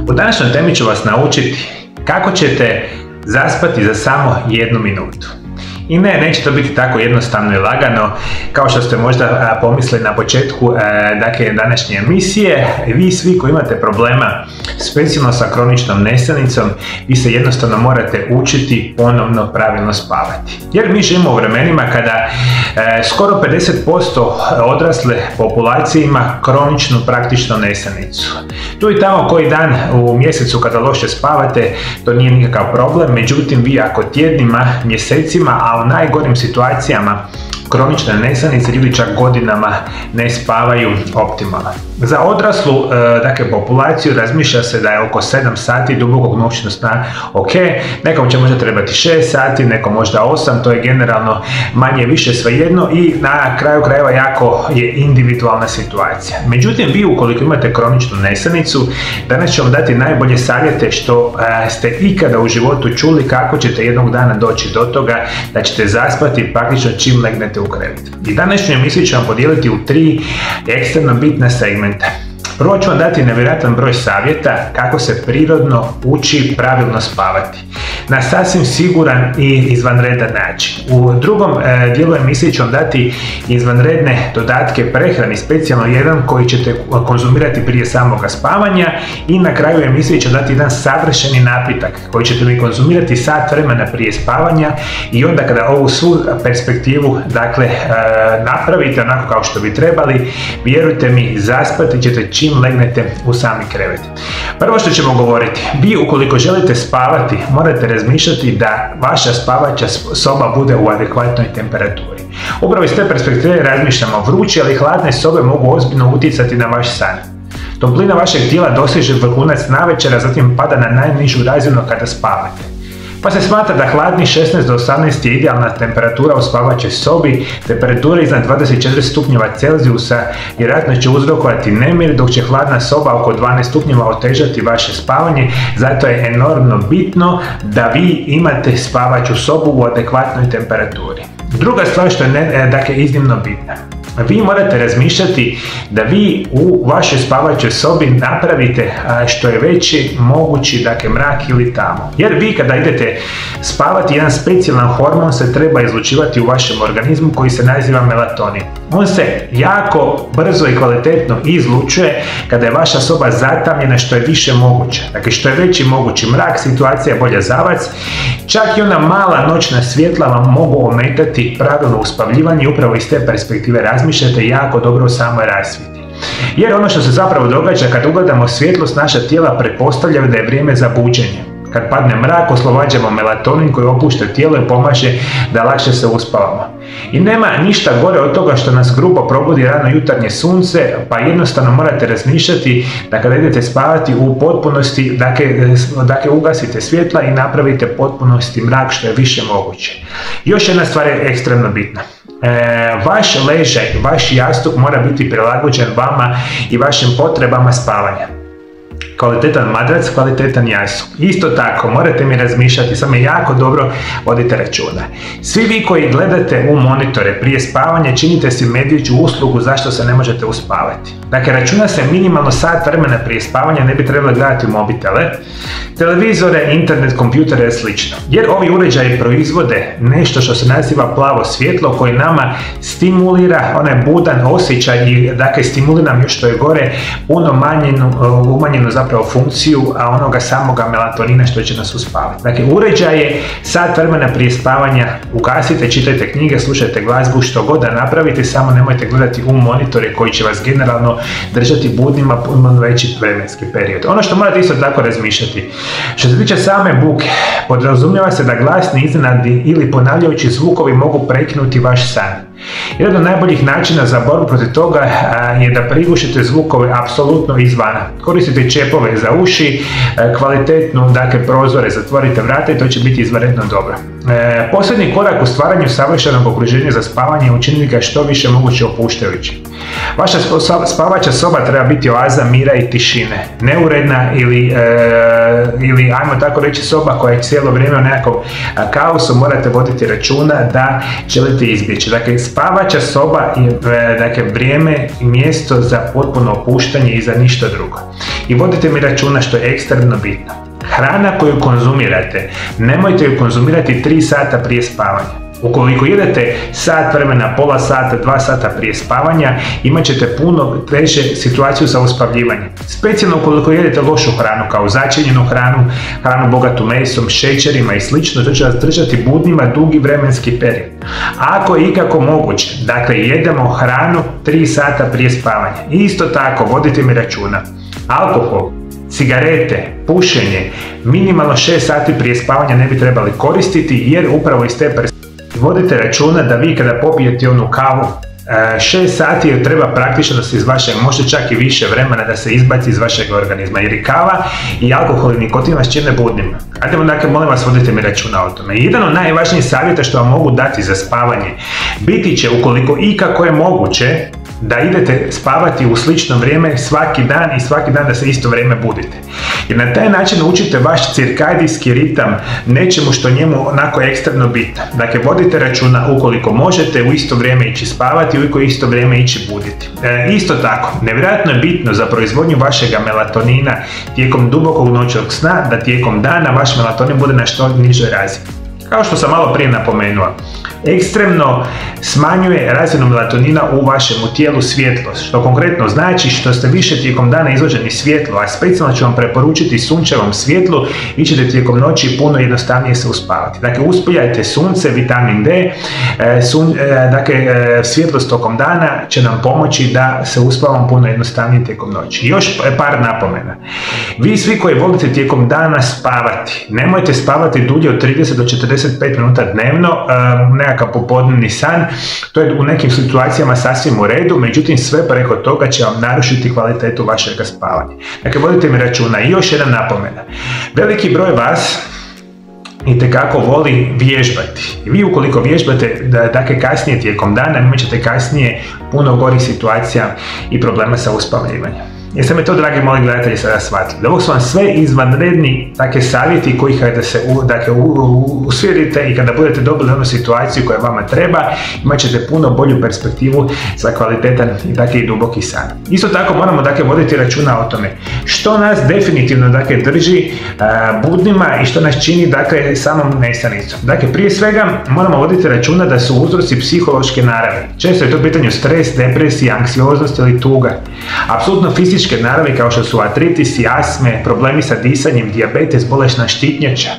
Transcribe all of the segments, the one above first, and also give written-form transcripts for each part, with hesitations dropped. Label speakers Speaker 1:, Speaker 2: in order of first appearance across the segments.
Speaker 1: U današnjoj temi ću vas naučiti kako ćete zaspati za samo 1 minutu. I neće to biti tako jednostavno i lagano kao što ste možda pomislili na početku današnje emisije. Vi svi koji imate problema specijalno sa kroničnom nesanicom, vi se jednostavno morate učiti ponovno pravilno spavati. Jer mi živimo u vremenima kada skoro 50% odrasle populacije ima kroničnu praktično nesanicu. Tu i tamo koji dan u mjesecu kada loše spavate, to nije nikakav problem, međutim vi ako tjednima, mjesecima, a u najgorim situacijama kronične nesanice ljudi čak godinama ne spavaju optimalno. Za odraslu populaciju razmišlja se da je oko 7 sati dubokog noćnog sna ok, nekom će možda trebati 6 sati, nekom možda 8, to je generalno manje više svejedno i na kraju krajeva jako je individualna situacija. Međutim, vi ukoliko imate kroničnu nesanicu, danas ću vam dati najbolje savjete što ste ikada u životu čuli kako ćete jednog dana doći do toga da ćete zaspati praktično čim legnete u krevet. I današnju emisiju ću vam podijeliti u 3 ekstremno bitna segmenta. Prvo ću vam dati nevjerojatan broj savjeta kako se prirodno uči pravilno spavati na sasvim siguran i izvanredan način. U drugom dijelu emisije ću vam dati izvanredne dodatke prehrani, specijalno jedan koji ćete konzumirati prije samoga spavanja i na kraju emisije ću dati jedan savršeni napitak koji ćete vi konzumirati sat vremena prije spavanja i onda kada ovu svu perspektivu napravite onako kao što bi trebali, vjerujte mi, zaspati ćete čim legnete u sami krevet. Prvo što ćemo govoriti, vi ukoliko želite spavati morate razmišljati da vaša spavaća soba bude u adekvatnoj temperaturi. Upravo iz te perspektive razmišljamo, vruće ali hladne sobe mogu ozbiljno utjecati na vaš san. Toplina vašeg tijela doseže vrhunac navečer, a zatim pada na najnižu razinu kada spavate. Pa se smatra da hladni 16 do 18 je idealna temperatura u spavaćoj sobi, temperatura iznad 24 stupnjeva Celzijusa vjerojatno će uzrokovati nemir, dok će hladna soba oko 12 stupnjeva otežati vaše spavanje, zato je enormno bitno da vi imate spavaću sobu u adekvatnoj temperaturi. Druga stvar što je iznimno bitna. Vi morate razmišljati da vi u vašoj spavaćoj sobi napravite što je veći mogući mrak ili tamo. Jer vi kada idete spavati, jedan specijalan hormon se treba izlučivati u vašem organizmu koji se naziva melatonin. On se jako brzo i kvalitetno izlučuje kada je vaša soba zatamljena što je više moguće. Dakle, što je veći mogući mrak, situacija je bolja za vas. Čak i ona mala noćna svjetla vam mogu ometati pravilno uspavljivanje i upravo iz te perspektive razmišljate jako dobro o samoj rasvjeti. Jer ono što se zapravo događa kad ugledamo svjetlost, naša tijela pretpostavljaju da je vrijeme za buđenje. Kad padne mrak, oslobađamo melatonin koji opušta tijelo i pomaže da lakše se uspavamo. I nema ništa gore od toga što nas grubo probudi rano jutarnje sunce, pa jednostavno morate razmišljati da kada idete spavati u potpunosti, ugasite svjetla i napravite potpunosti mrak što je više moguće. Još jedna stvar je ekstremno bitna. Vaš ležaj, vaš jastuk mora biti prilagođen vama i vašim potrebama spavanja. Kvalitetan madrac, kvalitetan jastuk. Isto tako, morate mi razmišljati, samo jako dobro vodite računa. Svi vi koji gledate u monitore prije spavanja činite si medvjeđu uslugu zašto se ne možete uspavati. Dakle, računa se minimalno sat vremena prije spavanja, ne bi trebali gledati u mobitele, televizore, internet, kompjutere i slično. Jer ovi uređaji proizvode nešto što se naziva plavo svjetlo koje nama stimulira onaj budan osjećaj i stimulira nam još što je gore puno umanjenu zapravo funkciju onoga samoga melatonina što će nas uspavati. Dakle, uređaje sat vremena prije spavanja ugasite, čitajte knjige, slušajte glazbu, što god da napravite, samo nemojte gledati u monitore koji će vas generalno držati budnima puno veći vremenski period. Ono što morate isto tako razmišljati, što se tiče same buke, podrazumijeva se da glasni, iznenadni ili ponavljajući zvukovi mogu prekinuti vaš san. Jedan od najboljih načina za borbu protiv toga je da prigušite zvukove apsolutno izvana. Koristite čepove za uši, kvalitetnu, prozore, zatvorite vrata i to će biti izvanredno dobro. Posljednji korak u stvaranju savršenog okruženja za spavanje je učiniti ga što više moguće opuštajući. Vaša spavaća soba treba biti oaza mira i tišine, neuredna ili ajmo tako reći soba koja je cijelo vrijeme u nekakvom kaosu, morate voditi računa da želite izbjeći. Dakle, spavaća soba je vrijeme i mjesto za potpuno opuštanje i za ništa drugo. I vodite mi računa što je ekstremno bitno. Hrana koju konzumirate, nemojte ju konzumirati 3 sata prije spavanja. Ukoliko jedete sat vremena, pola sata, 2 sata prije spavanja, imat ćete puno teže situaciju za uspavljivanje. Specijalno ukoliko jedete lošu hranu, kao začinjenu hranu bogatu mesom, šećerima i slično, to će vas držati budnima dugi vremenski period. Ako je ikako moguće, dakle jedemo hranu 3 sata prije spavanja. Isto tako, vodite mi računa, alkohol, cigarete, pušenje, minimalno 6 sati prije spavanja ne bi trebali koristiti, jer upravo iz te perspektive vodite računa da vi kada popijete onu kavu 6 sati jer treba praktično da se iz vašeg, možda čak i više vremena da se izbaci iz vašeg organizma, jer i kava i alkohol i nikotin vas čine budnima. Ajdemo, dakle, molim vas, vodite mi računa o tome. Jedan od najvažnijih savjeta što vam mogu dati za spavanje biti će, ukoliko ikako je moguće, da idete spavati u slično vrijeme svaki dan i svaki dan da se isto vrijeme budite. Jer na taj način učite vaš cirkadijski ritam nečemu što njemu onako ekstremno bitno. Dakle, vodite računa ukoliko možete u isto vrijeme ići spavati, ukoliko isto vrijeme ići buditi. Isto tako, nevjerojatno je bitno za proizvodnju vašega melatonina tijekom dubokog noćnog sna da tijekom dana vaš melatonin bude na što nižoj razini. Kao što sam malo prije napomenuo, ekstremno smanjuje razinu melatonina u vašemu tijelu svjetlost, što konkretno znači što ste više tijekom dana izloženi svjetlu, a specijalno ću vam preporučiti sunčevom svjetlu, vi ćete tijekom noći puno jednostavnije se uspavati. Dakle, uspijajte sunce, vitamin D, svjetlost tokom dana će nam pomoći da se uspavamo puno jednostavnije tijekom noći. Još par napomena. Vi svi koji volite tijekom dana spavati, nemojte spavati dulje od 30 do 45 minuta dnevno, nekakav popodnevni san, to je u nekim situacijama sasvim u redu, međutim sve preko toga će vam narušiti kvalitetu vašeg spavanja. Dakle, vodite mi računa. I još jedna napomena. Veliki broj vas itekako voli vježbati. I vi ukoliko vježbate, dakle kasnije tijekom dana, imat ćete kasnije puno gorih situacija i problema sa uspavljivanjem. Jeste me to, dragi moji gledatelji, sada shvatili? Ovo su vam sve izvanredni savjeti koji kada se usvjerite i kada budete dobili onu situaciju koja vama treba, imat ćete puno bolju perspektivu za kvalitetan i duboki san. Isto tako moramo voditi računa o tome što nas definitivno drži budnima i što nas čini samom nesanicom. Dakle, prije svega moramo voditi računa da su uzroci psihološke naravi. Često je to pitanje stres, depresija, anksioznost ili tuga. Apsolutno fizičke naravi kao što su artritisi, astme, problemi sa disanjem, dijabetes, bolesna štitnjača,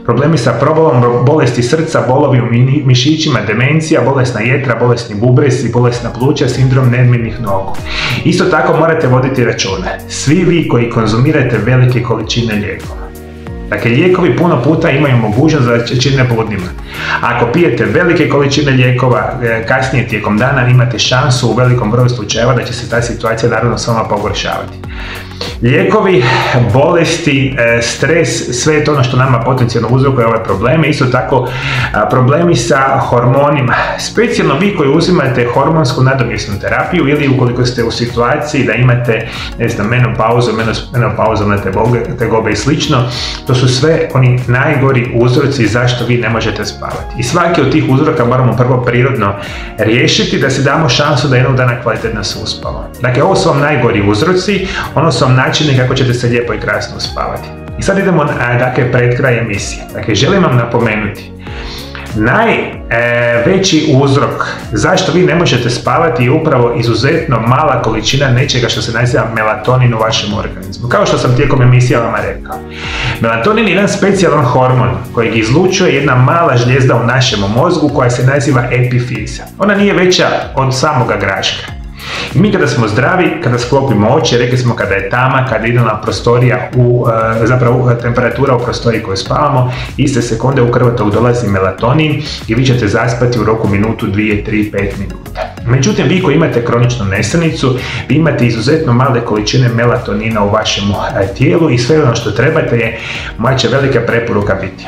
Speaker 1: problemi sa probolom, bolesti srca, bolovi u mišićima, demencija, bolesna jetra, bolesni bubrezi, bolesna pluća, sindrom nervnih nogu. Isto tako morate voditi računa. Svi vi koji konzumirate velike količine lijekova. Dakle, lijekovi puno puta imaju mogućnost da čine budnima. Ako pijete velike količine lijekova, kasnije tijekom dana imate šansu u velikom broju slučajeva da će se ta situacija naravno s vama pogoršavati. Lijekovi, bolesti, stres, sve je to ono što nama potencijalno uzrokuje ove probleme. Isto tako problemi sa hormonima. Specijalno vi koji uzimate hormonsku nadomjesnu terapiju ili ukoliko ste u situaciji da imate, menopauzalne tegobe i slično, to su sve oni najgori uzroci zašto vi ne možete spavati. I svaki od tih uzroka moramo prvo prirodno riješiti da se damo šansu da jednog dana kvalitetno se uspavamo. Dakle, ovo su vam najgori uzroci, ono su vam načini kako ćete se lijepo i krasno uspavati. I sad idemo pred kraj emisije. Dakle, želim vam napomenuti, najveći uzrok zašto vi ne možete spavati je upravo izuzetno mala količina nečega što se naziva melatonin u vašem organizmu. Kao što sam tijekom emisija vama rekao. Melatonin je jedan specijalan hormon kojeg izlučuje jedna mala žlijezda u našem mozgu koja se naziva epifiza. Ona nije veća od samoga graška. I mi kada smo zdravi, kada sklopimo oči, rekli smo kada je tama, kada je idealna prostorija, temperatura u prostoriji koju spavamo, iste sekunde u krvotok dolazi melatonin i vi ćete zaspati u roku minutu, 2, 3, 5 minuta. Međutim, vi koji imate kroničnu nesanicu, vi imate izuzetno male količine melatonina u vašem tijelu i sve ono što trebate je, moja će velika preporuka biti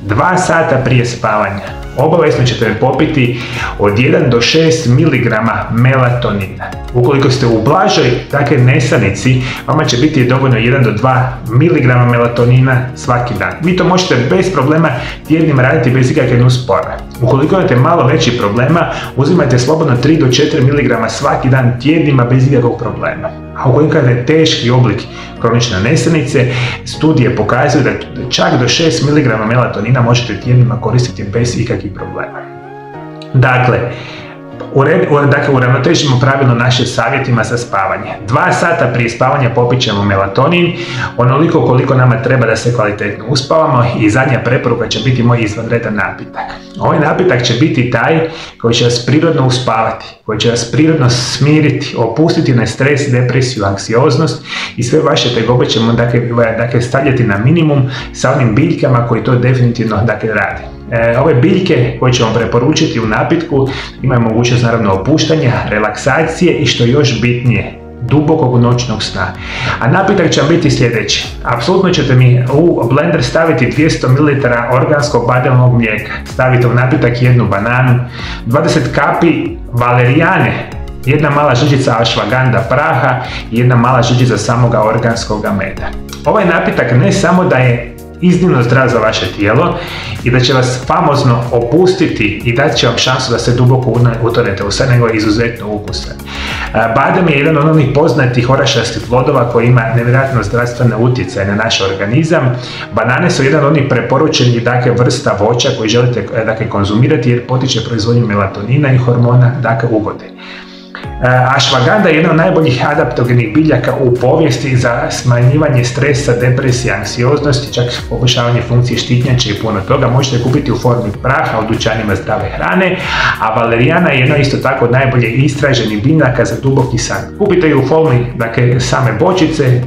Speaker 1: 2 sata prije spavanja obavezno ćete popiti od 1 do 6 mg melatonina. Ukoliko ste u blažoj nesanici, vama će biti dovoljno 1 do 2 mg melatonina svaki dan. Vi to možete bez problema tjednima raditi bez ikakve nuspore. Ukoliko imate malo veći problema, uzimajte slobodno 3 do 4 mg svaki dan tjednima bez ikakvog problema. A ukoliko imate teški oblik kronične nesanice, studije pokazuju da čak do 6 mg melatonina možete tjednima koristiti bez ikakvih problema. Dakle, uravnotežimo pravilno naše savjetima za spavanje. 2 sata prije spavanja popit ćemo melatonin, onoliko koliko nama treba da se kvalitetno uspavamo, i zadnja preporuka će biti moj izvanredan napitak. Ovaj napitak će biti taj koji će vas prirodno uspavati, koji će vas prirodno smiriti, opustiti na stres, depresiju, anksioznost i sve vaše tegobe ćemo stavljati na minimum sa onim biljkama koji to definitivno rade. Ove biljke koje ćemo preporučiti u napitku imaju mogućnost naravno opuštanja, relaksacije i što je još bitnije, dubokog noćnog sna. A napitak će vam biti sljedeći. Apsolutno ćete mi u blender staviti 200 ml organskog badelnog mlijeka. Stavite u napitak 1 bananu, 20 kapi valerijane, 1 mala žličica ashwagandha praha i 1 mala žličica samoga organskog meda. Ovaj napitak ne samo da je iznimno zdrav za vaše tijelo i da će vas famozno opustiti i dati će vam šansu da se duboko utonete u san, nego je izuzetno ukusan. Badem je jedan od onih poznatih orašastih plodova koji ima nevjerojatno zdravstvene utjecaje na naš organizam. Banane su jedan od onih preporučenih vrsta voća koji želite konzumirati jer potiče proizvodnju melatonina i hormona ugode. Ashwagandha je jedna od najboljih adaptogenih biljaka u povijesti za smanjivanje stresa, depresije, anksioznosti, čak poboljšavanje funkcije štitnjače i puno toga. Možete kupiti u formi praha u dućanima zdrave hrane, a valerijana je jedna isto tako od najbolje istraženih biljaka za duboki san. Kupite ju u formi same bočice,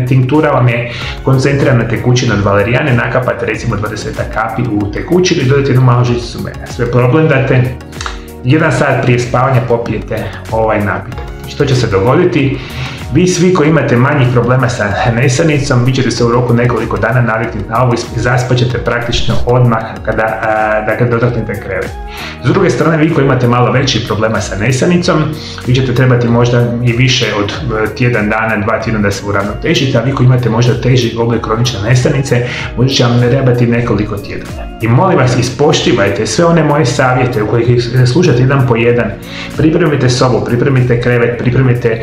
Speaker 1: tinktura vam je koncentrirana tekućina od valerijane, nakapate recimo 20 kapi u tekućinu i dodate jednu malu žličicu meda. Sve problendate, 1 sat prije spavanja popijete ovaj napitak. Što će se dogoditi? Vi svi koji imate manjih problema sa nesanicom, vi ćete se u roku nekoliko dana naviknuti na ovo i zaspat ćete praktično odmah kada dotaknete krevet. S druge strane, vi koji imate malo veći problema sa nesanicom, vi ćete trebati možda i više od tjedan dana, 2 tjedna da se uravnotežite, a vi koji imate možda teži oblik kronične nesanice, možda će vam trebati nekoliko tjedana. I molim vas, ispoštivajte sve one moje savjete u kojih slušate jedan po jedan. Pripremite sobu, pripremite krevet, pripremite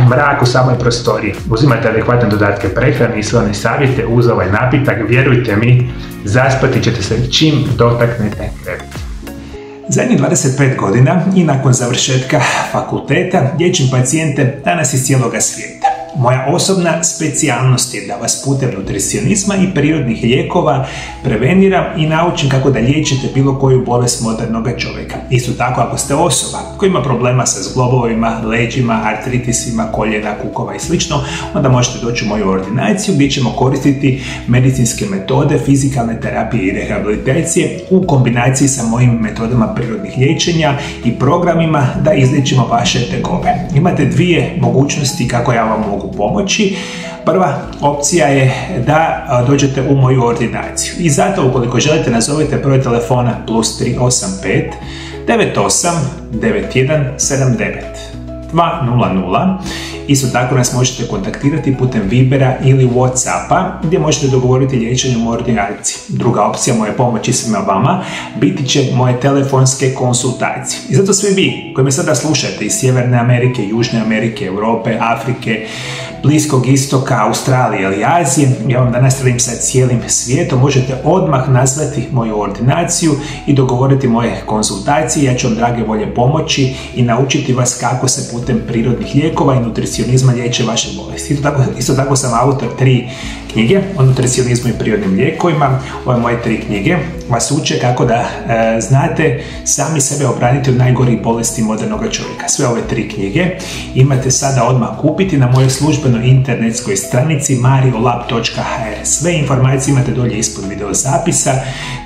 Speaker 1: mrak u samoj prostoriji. Uzimajte adekvatne dodatke prehrane i sve one savjete uz ovaj napitak. Vjerujte mi, zaspati ćete se čim dotaknete kreveta. Zadnjih 25 godina i nakon završetka fakulteta liječim pacijente danas iz cijeloga svijeta. Moja osobna specijalnost je da vas putem nutricionizma i prirodnih lijekova preveniram i naučim kako da liječite bilo koju bolest modernog čovjeka. Isto tako, ako ste osoba koja ima problema sa zglobovima, leđima, artritisima, koljena, kukova i sl., onda možete doći u moju ordinaciju gdje ćemo koristiti medicinske metode, fizikalne terapije i rehabilitacije u kombinaciji sa mojim metodama prirodnih liječenja i programima da izliječimo vaše tegobe. Imate 2 mogućnosti kako ja vam mogu pomoći. Prva opcija je da dođete u moju ordinaciju i zato ukoliko želite nazovite broj telefona +385 98 91 79 200. Isto tako nas možete kontaktirati putem Vibera ili Whatsappa gdje možete dogovoriti liječenje u ordinaciji. Druga opcija moje pomoći svima vama biti će moje telefonske konsultacije. I zato svi vi koji me sada slušate iz Sjeverne Amerike, Južne Amerike, Europe, Afrike, Bliskog istoka, Australije ili Azije, ja vam danas radim sa cijelim svijetom, možete odmah nazvati moju ordinaciju i dogovoriti moje konsultacije. Ja ću vam drage volje pomoći i naučiti vas kako se putem prirodnih lijekova i nutricionizma liječe vaše bolesti. Isto tako sam autor 3 knjige o nutricionizmu i prirodnim lijekovima. Ove moje 3 knjige vas uče kako da znate sami sebe obraniti od najgorih bolesti modernog čovjeka. Sve ove 3 knjige imate sada odmah kupiti na mojoj službenoj internetskoj stranici mariolab.hr. Sve informacije imate dolje ispod video zapisa.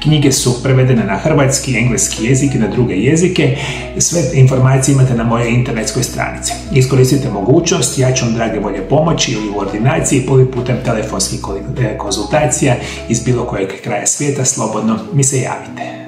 Speaker 1: Knjige su prevedene na hrvatski, engleski jezik i na druge jezike. Sve informacije imate na mojoj internetskoj stranici. Iskoristite mogućnost, ja ću vam drage volje pomoći ili u ordinaciji ili putem telefonskih konzultacija iz bilo kojeg kraja svijeta, slobodno mi se javite.